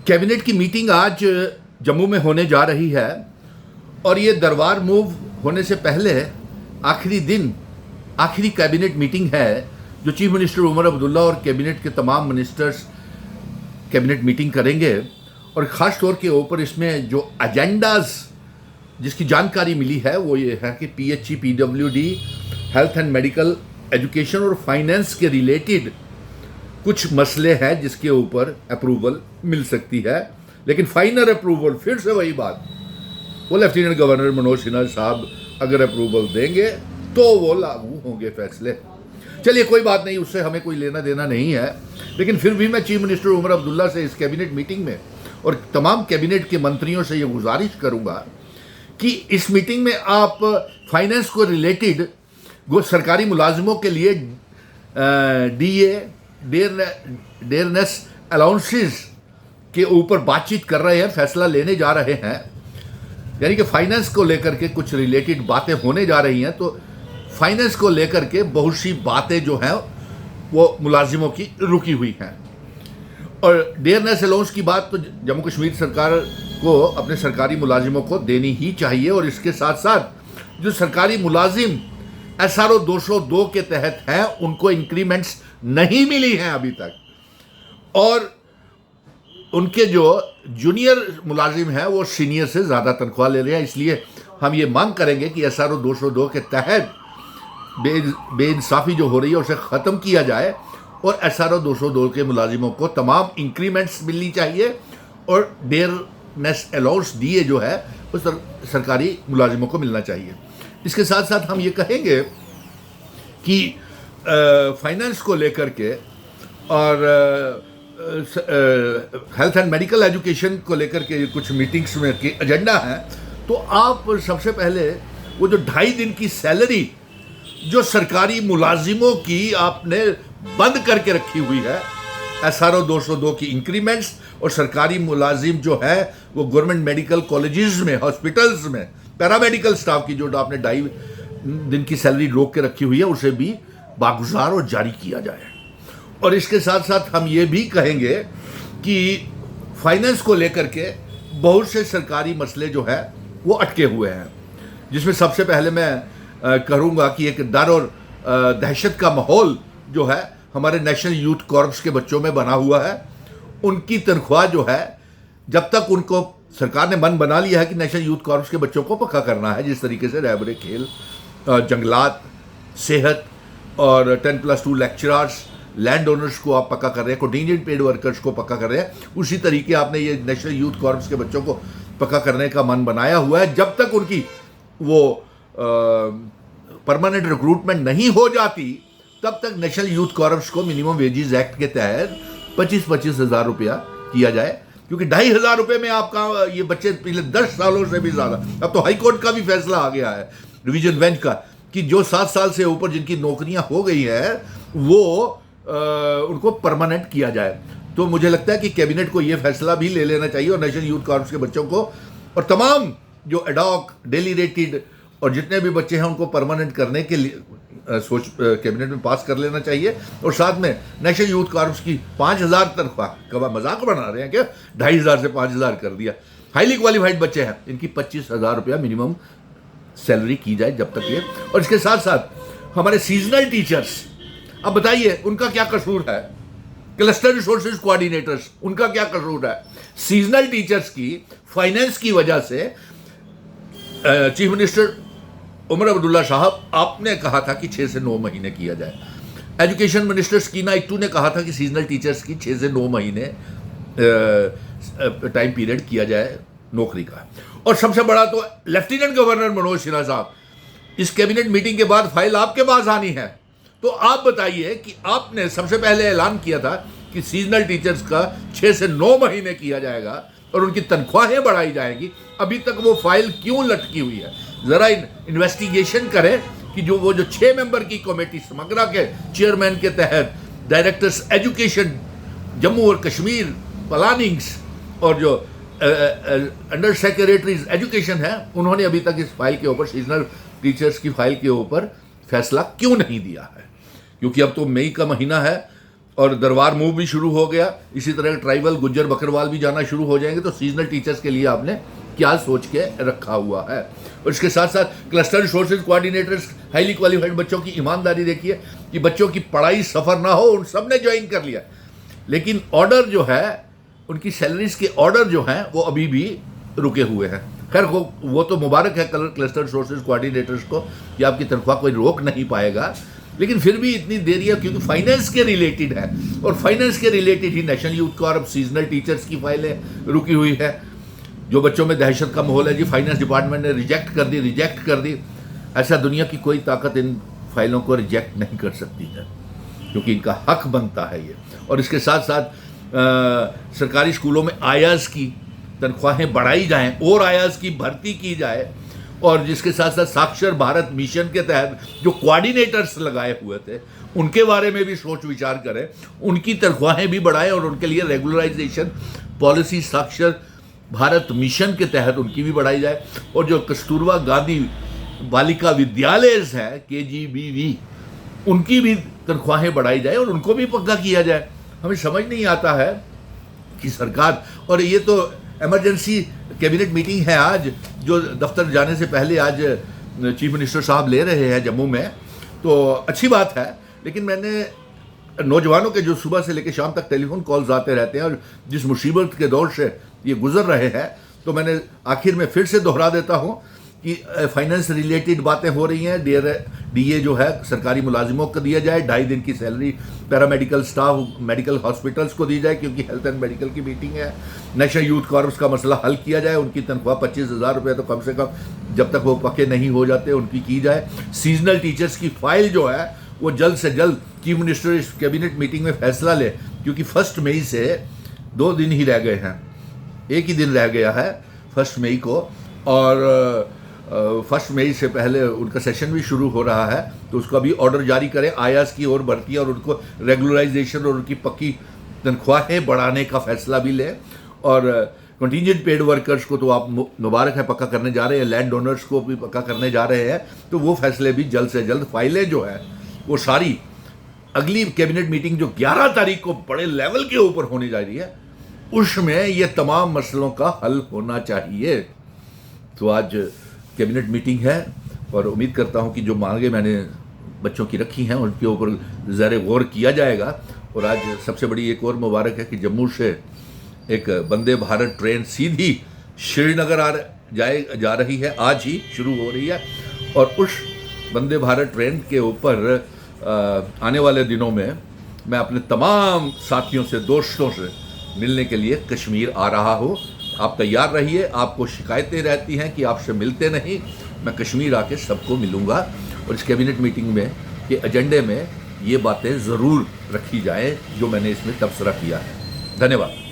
Cabinet की meeting आज जम्मू में होने जा रही है और ये दरबार मूव होने से पहले आखिरी दिन आखिरी कैबिनेट मीटिंग है जो चीफ मिनिस्टर उमर अब्दुल्ला और कैबिनेट के तमाम मिनिस्टर्स कैबिनेट मीटिंग करेंगे। और ख़ास तौर के ऊपर इसमें जो एजेंडाज जिसकी जानकारी मिली है वो ये है कि PHE PWD health and medical education और फाइनेंस के रिलेटेड कुछ मसले हैं जिसके ऊपर अप्रूवल मिल सकती है। लेकिन फाइनल अप्रूवल फिर से वही बात, वो लेफ्टिनेंट गवर्नर मनोज सिन्हा साहब अगर अप्रूवल देंगे तो वो लागू होंगे फैसले। चलिए कोई बात नहीं, उससे हमें कोई लेना देना नहीं है। लेकिन फिर भी मैं चीफ मिनिस्टर उमर अब्दुल्ला से इस कैबिनेट मीटिंग में और तमाम कैबिनेट के मंत्रियों से ये गुजारिश करूंगा कि इस मीटिंग में आप फाइनेंस को रिलेटेड वो सरकारी मुलाजिमों के लिए DA डेयरनेस अलाउंसेस के ऊपर बातचीत कर रहे हैं, फैसला लेने जा रहे हैं। यानी कि फाइनेंस को लेकर के कुछ रिलेटेड बातें होने जा रही हैं, तो फाइनेंस को लेकर के बहुत सी बातें जो हैं वो मुलाजिमों की रुकी हुई हैं। और डेयरनेस अलाउंस की बात तो जम्मू कश्मीर सरकार को अपने सरकारी मुलाजिमों को देनी ही चाहिए। और इसके साथ साथ जो सरकारी मुलाजिम SRO 202 के तहत हैं उनको इंक्रीमेंट्स नहीं मिली हैं अभी तक, और उनके जो जूनियर मुलाजिम हैं वो सीनियर से ज़्यादा तनख्वाह ले रहे हैं। इसलिए हम ये मांग करेंगे कि SRO 202 के तहत बेइंसाफ़ी जो हो रही है उसे ख़त्म किया जाए और SRO 202 के मुलाजिमों को तमाम इंक्रीमेंट्स मिलनी चाहिए और डेयरनेस अलाउंस DA जो है उस सरकारी मुलाजिमों को मिलना चाहिए। इसके साथ साथ हम ये कहेंगे कि फाइनेंस को लेकर के और हेल्थ एंड मेडिकल एजुकेशन को लेकर के कुछ मीटिंग्स में की एजेंडा है। तो आप सबसे पहले वो जो 2.5 दिन की सैलरी जो सरकारी मुलाजिमों की आपने बंद करके रखी हुई है, SRO 202 की इंक्रीमेंट्स, और सरकारी मुलाजिम जो है वो गवर्नमेंट मेडिकल कॉलेजेस में, हॉस्पिटल्स में पैरामेडिकल स्टाफ की जो आपने 2.5 दिन की सैलरी रोक के रखी हुई है उसे भी बागुजार और जारी किया जाए। और इसके साथ साथ हम ये भी कहेंगे कि फाइनेंस को लेकर के बहुत से सरकारी मसले जो है वो अटके हुए हैं, जिसमें सबसे पहले मैं करूँगा कि एक डर और दहशत का माहौल जो है हमारे नेशनल यूथ कॉर्प्स के बच्चों में बना हुआ है। उनकी तनख्वाह जो है, जब तक उनको सरकार ने मन बना लिया है कि नेशनल यूथ कॉर्प्स के बच्चों को पक्का करना है, जिस तरीके से रहबरे खेल, जंगलात, सेहत और 10+2 लेक्चरर्स, लैंड ओनर्स को आप पक्का कर रहे हैं, कंटिजेंट पेड वर्कर्स को पक्का कर रहे हैं, उसी तरीके आपने ये नेशनल यूथ कॉर्प्स के बच्चों को पक्का करने का मन बनाया हुआ है। जब तक उनकी वो परमानेंट रिक्रूटमेंट नहीं हो जाती तब तक नेशनल यूथ कॉर्प्स को मिनिमम वेजेस एक्ट के तहत 25-25 हज़ार रुपया किया जाए, क्योंकि 2,500 रुपये में आपका ये बच्चे पिछले 10 सालों से भी ज़्यादा, अब तो हाई कोर्ट का भी फैसला आ गया है डिवीजन बेंच का कि जो 7 साल से ऊपर जिनकी नौकरियां हो गई हैं वो उनको परमानेंट किया जाए। तो मुझे लगता है कि कैबिनेट को ये फैसला भी ले लेना चाहिए और नेशनल यूथ कॉर्प्स के बच्चों को और तमाम जो एडॉक, डेली रेटेड और जितने भी बच्चे हैं उनको परमानेंट करने के लिए कैबिनेट में पास कर लेना चाहिए। और साथ में नेशनल यूथ कॉर्प्स की 5,000 तनख्वाह का मजाक बना रहे हैं क्या, 2,500 से 5,000 कर दिया। हाईली क्वालिफाइड बच्चे हैं, इनकी 25,000 रुपया मिनिमम सैलरी की जाए जब तक ये। और इसके साथ साथ हमारे सीजनल टीचर्स, अब बताइए उनका क्या कसूर है, क्लस्टर रिसोर्सेज कोऑर्डिनेटर्स, उनका क्या कसूर है। सीजनल टीचर्स की फाइनेंस की वजह से चीफ मिनिस्टर उमर अब्दुल्ला साहब आपने कहा था कि 6 से 9 महीने किया जाए। एजुकेशन मिनिस्टर स्कीना इट्टू ने कहा था कि सीजनल टीचर्स की 6 से 9 महीने टाइम पीरियड किया जाए नौकरी का। और सबसे बड़ा तो लेफ्टिनेंट गवर्नर मनोज सिन्हा साहब, इस कैबिनेट मीटिंग के बाद फाइल आपके पास आनी है, तो आप बताइए कि आपने सबसे पहले ऐलान किया था कि सीजनल टीचर्स का 6 से 9 महीने किया जाएगा और उनकी तनख्वाहें बढ़ाई जाएंगी। अभी तक वो फाइल क्यों लटकी हुई है? ज़रा इन्वेस्टिगेशन करें कि वो जो 6 मेंबर की कमेटी समग्रा के चेयरमैन के तहत डायरेक्टर्स एजुकेशन जम्मू और कश्मीर प्लानिंग्स और जो अंडर सेक्रेटरीज एजुकेशन है, उन्होंने अभी तक इस फाइल के ऊपर, सीजनल टीचर्स की फाइल के ऊपर फैसला क्यों नहीं दिया है? क्योंकि अब तो मई का महीना है, और दरबार मूव भी शुरू हो गया। इसी तरह ट्राइबल गुज्जर बकरवाल भी जाना शुरू हो जाएंगे। तो सीजनल टीचर्स के लिए आपने क्या सोच के रखा हुआ है? और इसके साथ साथ cluster resources coordinators, highly qualified बच्चों की ईमानदारी देखिए कि बच्चों की पढ़ाई सफ़र ना हो, उन सब ने ज्वाइन कर लिया, लेकिन ऑर्डर जो है, उनकी सैलरीज के ऑर्डर जो हैं वो अभी भी रुके हुए हैं। खैर वो तो मुबारक है क्लस्टर रिसोर्सेज कोऑर्डिनेटर्स को कि आपकी तनख्वाह कोई रोक नहीं पाएगा, लेकिन फिर भी इतनी देरी है क्योंकि फाइनेंस के रिलेटेड है, और फाइनेंस के रिलेटेड ही national youth corp, seasonal teachers की फाइलें रुकी हुई है। जो बच्चों में दहशत का माहौल है जी, फाइनेंस डिपार्टमेंट ने रिजेक्ट कर दी। ऐसा दुनिया की कोई ताकत इन फाइलों को रिजेक्ट नहीं कर सकती है, क्योंकि इनका हक बनता है ये। और इसके साथ साथ सरकारी स्कूलों में आयाज की तनख्वाहें बढ़ाई जाएं और आयाज की भर्ती की जाए, और जिसके साथ साथ साक्षर भारत मिशन के तहत जो कोऑर्डिनेटर्स लगाए हुए थे उनके बारे में भी सोच विचार करें, उनकी तनख्वाहें भी बढ़ाएं और उनके लिए रेगुलराइजेशन पॉलिसी साक्षर भारत मिशन के तहत उनकी भी बढ़ाई जाए। और जो कस्तूरबा गांधी बालिका विद्यालय हैं KGBV, उनकी भी तनख्वाहें बढ़ाई जाए और उनको भी पक्का किया जाए। हमें समझ नहीं आता है कि सरकार, और ये तो इमरजेंसी कैबिनेट मीटिंग है आज, जो दफ्तर जाने से पहले आज चीफ मिनिस्टर साहब ले रहे हैं जम्मू में, तो अच्छी बात है। लेकिन मैंने नौजवानों के जो सुबह से लेकर शाम तक टेलीफोन कॉल्स आते रहते हैं और जिस मुसीबत के दौर से ये गुजर रहे हैं, तो मैंने आखिर में फिर से दोहरा देता हूँ कि फाइनेंस रिलेटेड बातें हो रही हैं। DA जो है सरकारी मुलाजिमों को दिया जाए, 2.5 दिन की salary paramedical staff medical hospitals को दी जाए, क्योंकि हेल्थ एंड मेडिकल की मीटिंग है। नेशनल यूथ कॉर्प्स का मसला हल किया जाए, उनकी तनख्वाह 25,000 रुपये तो कम से कम जब तक वो पक्के नहीं हो जाते उनकी की जाए। सीजनल टीचर्स की फाइल जो है वो जल्द से जल्द चीफ मिनिस्टर इस कैबिनेट मीटिंग में फैसला ले, क्योंकि 1 मई से 2 दिन ही रह गए हैं, एक ही दिन रह गया है 1 मई को, और 1 मई से पहले उनका सेशन भी शुरू हो रहा है। तो उसका भी ऑर्डर जारी करें आयास की और भर्ती और उनको रेगुलराइजेशन और उनकी पक्की तनख्वाहें बढ़ाने का फैसला भी लें। और कंटीजेंट पेड वर्कर्स को तो आप मुबारक है पक्का करने जा रहे हैं, लैंड डोनर्स को भी पक्का करने जा रहे हैं, तो वो फैसले भी जल्द से जल्द, फाइलें जो है वो सारी अगली कैबिनेट मीटिंग जो 11 तारीख को बड़े लेवल के ऊपर होने जा रही है, उसमें ये तमाम मसलों का हल होना चाहिए। तो आज कैबिनेट मीटिंग है और उम्मीद करता हूं कि जो मांगे मैंने बच्चों की रखी हैं उनके ऊपर ज़रा गौर किया जाएगा। और आज सबसे बड़ी एक और मुबारक है कि जम्मू से एक वंदे भारत ट्रेन सीधी श्रीनगर जा रही है, आज ही शुरू हो रही है। और उस वंदे भारत ट्रेन के ऊपर आने वाले दिनों में मैं अपने तमाम साथियों से, दोस्तों से मिलने के लिए कश्मीर आ रहा हूँ। आप तैयार रहिए। आपको शिकायतें रहती हैं कि आपसे मिलते नहीं, मैं कश्मीर आके सबको मिलूँगा और इस कैबिनेट मीटिंग में के एजेंडे में ये बातें ज़रूर रखी जाएं जो मैंने इसमें तबसरा किया है। धन्यवाद।